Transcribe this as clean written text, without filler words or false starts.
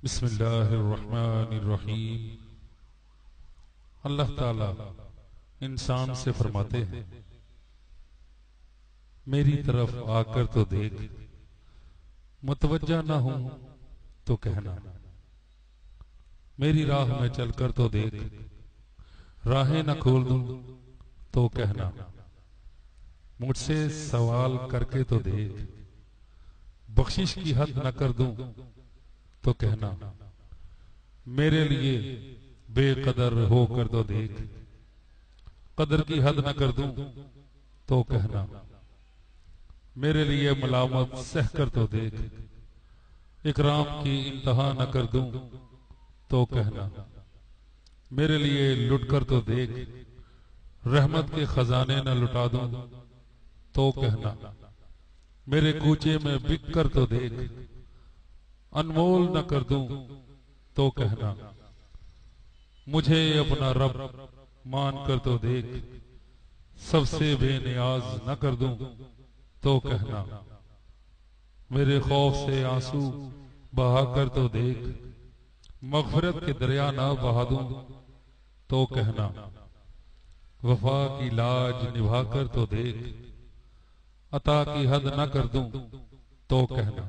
بسم اللہ الرحمن الرحیم۔ اللہ تعالی انسان سے فرماتے ہیں میری طرف آ کر تو دیکھ، متوجہ نہ ہوں تو کہنا، میری راہ میں چل کر تو دیکھ، راہیں نہ کھول دوں تو کہنا، مجھ سے سوال کر کے تو دیکھ، بخشش کی حد نہ کر دوں تو کہنا، میرے لیے بے قدر ہو کر تو دیکھ، قدر کی حد نہ کر دوں تو کہنا، میرے لیے ملامت سہ کر تو دیکھ، اکرام کی انتہا نہ کر دوں تو کہنا، میرے لیے لٹ کر تو دیکھ، رحمت کے خزانے نہ لٹا دوں تو کہنا، میرے کوچے میں بک کر تو دیکھ، انمول نہ کر دوں تو کہنا، مجھے اپنا رب مان کر تو دیکھ، سب سے بے نیاز نہ کر دوں تو کہنا، میرے خوف سے آنسو بہا کر تو دیکھ، مغفرت کے دریا نہ بہا دوں تو کہنا، وفا کی لاج نبھا کر تو دیکھ، عطا کی حد نہ کر دوں تو کہنا،